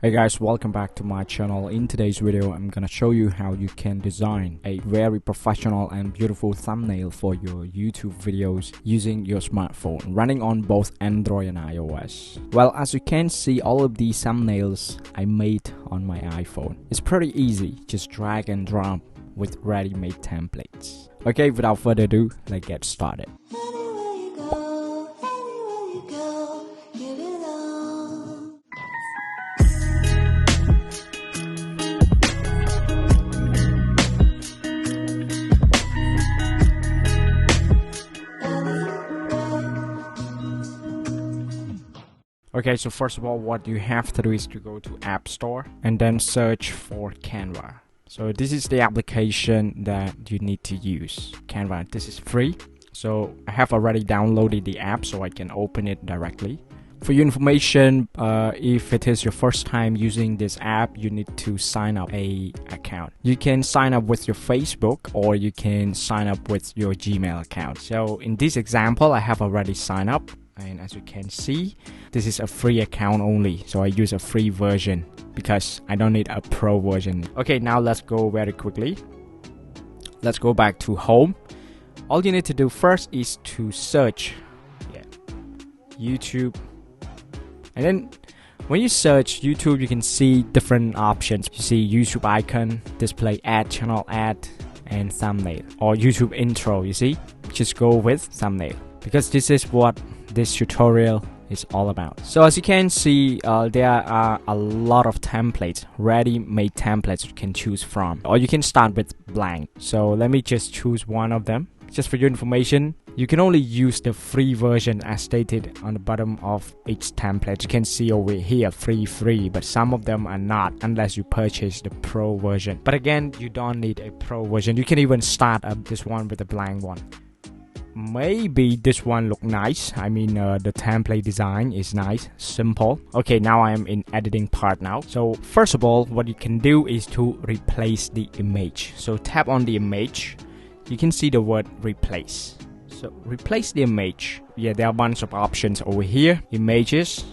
Hey guys, welcome back to my channel. In today's video, I'm gonna show you how you can design a very professional and beautiful thumbnail for your YouTube videos using your smartphone, running on both Android and iOS. Well, as you can see, all of these thumbnails I made on my iPhone. It's pretty easy, just drag and drop with ready-made templates. Okay, without further ado, let's get started. Okay, so first of all, what you have to do is to go to App Store and then search for Canva. So this is the application that you need to use. Canva, this is free. So I have already downloaded the app so I can open it directly. For your information, if it is your first time using this app, you need to sign up an account. You can sign up with your Facebook or you can sign up with your Gmail account. So in this example, I have already signed up. And as you can see, this is a free account only, so I use a free version because I don't need a pro version. Okay, now let's go very quickly. Let's go back to home. All you need to do first is to search YouTube, and then when you search YouTube, you can see different options. You see YouTube icon, display ad, channel ad, and thumbnail, or YouTube intro. You see, just go with thumbnail because this is what this tutorial is all about. So as you can see, there are a lot of templates, ready-made templates you can choose from, or you can start with blank. So let me just choose one of them. Just for your information, you can only use the free version as stated on the bottom of each template. You can see over here free, but some of them are not unless you purchase the pro version. But again, you don't need a pro version. You can even start up this one with a blank one. Maybe this one look nice. I mean, the template design is nice, simple. Okay, now I am in editing part now. So first of all, what you can do is to replace the image. So tap on the image. You can see the word replace. So replace the image. Yeah, there are a bunch of options over here. Images,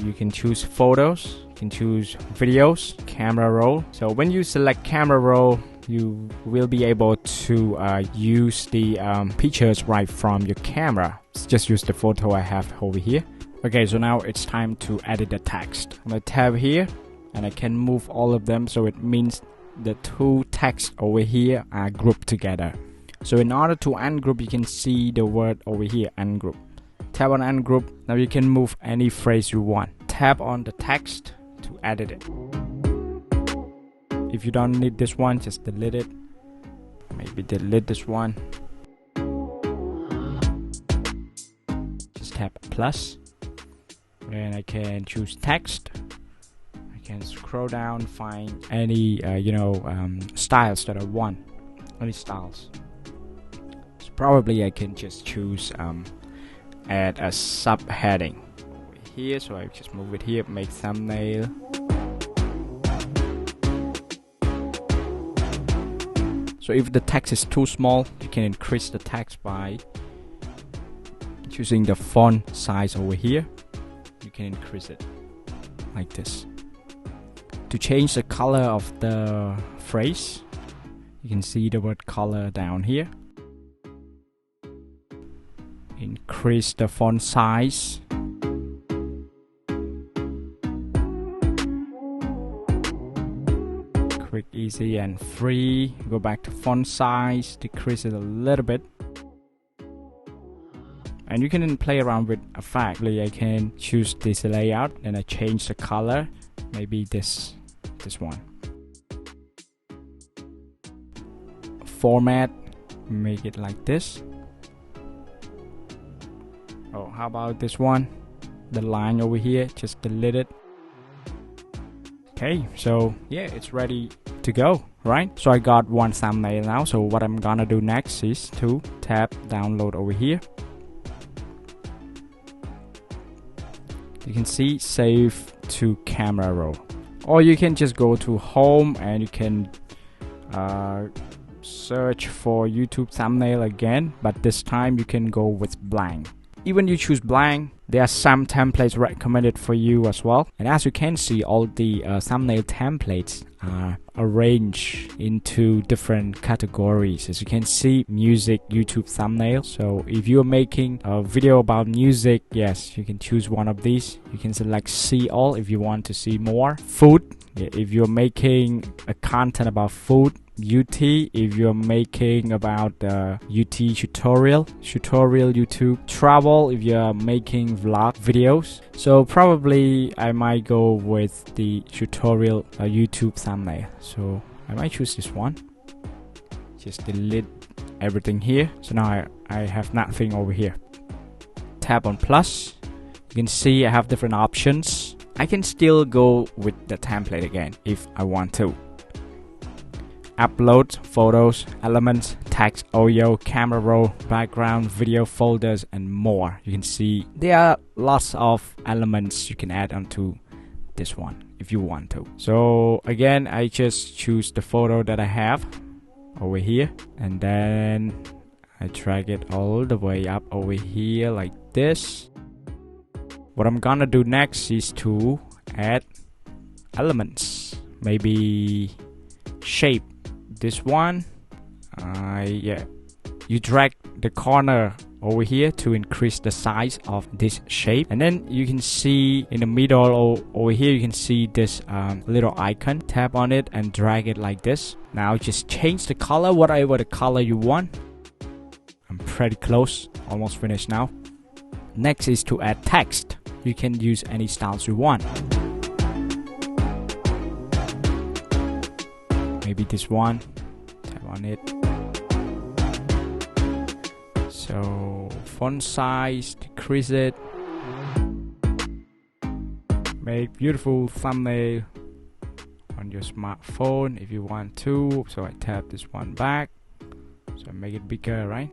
you can choose photos, you can choose videos, camera roll. So when you select camera roll, you will be able to use the pictures right from your camera. Just use the photo I have over here. Okay, so now it's time to edit the text. I'm gonna tab here and I can move all of them, so it means the two texts over here are grouped together. So in order to ungroup, you can see the word over here, ungroup. Tap on ungroup. Now you can move any phrase you want. Tap on the text to edit it. If you don't need this one, just delete it. Maybe delete this one. Just tap plus. And I can choose text. I can scroll down, find any styles that I want. Any styles. So probably I can just choose add a subheading here. So I just move it here, make thumbnail. So if the text is too small, you can increase the text by choosing the font size over here. You can increase it like this. To change the color of the phrase, you can see the word color down here. Increase the font size. Quick, easy, and free. Go back to font size, decrease it a little bit. And you can play around with effect. I can choose this layout and I change the color. Maybe this one. Format, make it like this. Oh, how about this one? The line over here, just delete it. Okay, so yeah, it's ready to go, right? So I got one thumbnail now. So what I'm gonna do next is to tap download over here. You can see save to camera roll, or you can just go to home and you can search for YouTube thumbnail again, but this time you can go with blank. even you choose blank, there are some templates recommended for you as well. And as you can see, all the thumbnail templates are arranged into different categories. As you can see, music, YouTube thumbnail. So if you're making a video about music, yes, you can choose one of these. You can select see all if you want to see more. Food, if you're making a content about food. UT, if you're making about UT tutorial YouTube. Travel, if you're making vlog videos. So probably I might go with the tutorial YouTube thumbnail. So I might choose this one. Just delete everything here. So now I have nothing over here. Tap on plus. You can see I have different options. I can still go with the template again if I want to. Upload, photos, elements, text, audio, camera roll, background, video folders, and more. You can see there are lots of elements you can add onto this one if you want to. So again, I just choose the photo that I have over here, and then I drag it all the way up over here like this. What I'm gonna do next is to add elements, maybe shape. This one, you drag the corner over here to increase the size of this shape, and then you can see in the middle over here you can see this little icon. Tap on it and drag it like this. Now just change the color, whatever the color you want. I'm pretty close, almost finished now. Next is to add text. You can use any styles you want. Maybe this one. Tap on it. So font size, decrease it. Make beautiful thumbnail on your smartphone if you want to. So I tap this one back. So I make it bigger, right?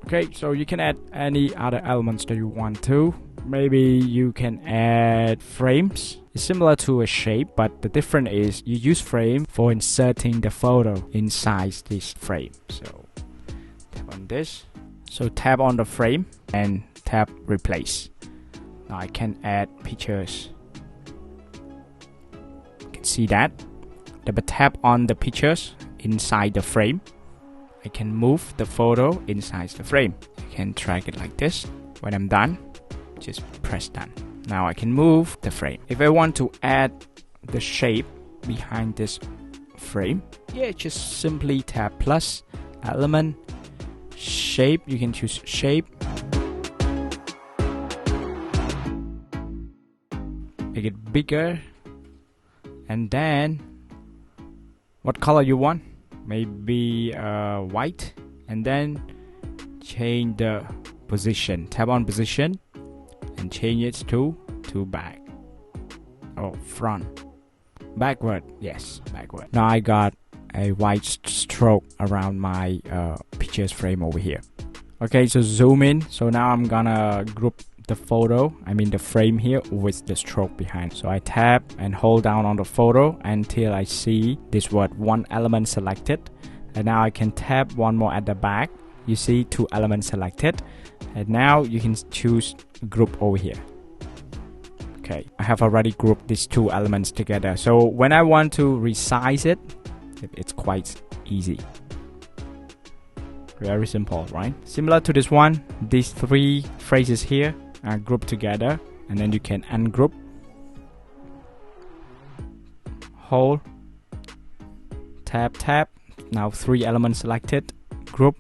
Okay, so you can add any other elements that you want to. Maybe you can add frames. It's similar to a shape, but the difference is you use frame for inserting the photo inside this frame. So tap on this. So tap on the frame and tap replace. Now I can add pictures. You can see that. Double tap on the pictures inside the frame. I can move the photo inside the frame. You can drag it like this. When I'm done, just press done. Now I can move the frame. If I want to add the shape behind this frame, just simply tap plus, element, shape. You can choose shape. Make it bigger. And then, what color you want? Maybe white. And then change the position. Tap on position and change it to back. Oh, front. Backward. Yes, backward. Now I got a white stroke around my pictures frame over here. Okay, so zoom in. So now I'm gonna group the photo, the frame here, with the stroke behind. So I tap and hold down on the photo until I see this one element selected. And now I can tap one more at the back. You see 2 elements selected. And now you can choose group over here. Okay, I have already grouped these 2 elements together. So when I want to resize it, it's quite easy. Very simple, right? Similar to this one, these 3 phrases here are grouped together, and then you can ungroup, hold, tap. Now 3 elements selected, group.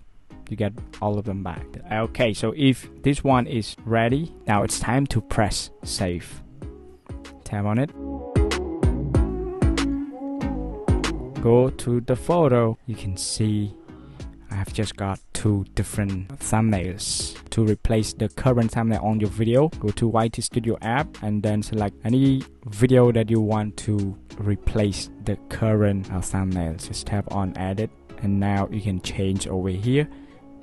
You get all of them back. Okay, so if this one is ready, now it's time to press save. Tap on it. Go to the photo. You can see I have just got 2 different thumbnails. To replace the current thumbnail on your video, go to YT Studio app and then select any video that you want to replace the current thumbnail. Just tap on edit, and now you can change over here.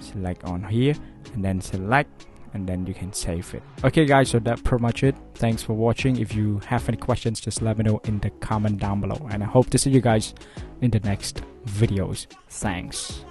Select on here and then select, and then you can save it. Okay guys, so that's pretty much it. Thanks for watching. If you have any questions, just let me know in the comment down below, and I hope to see you guys in the next videos. Thanks.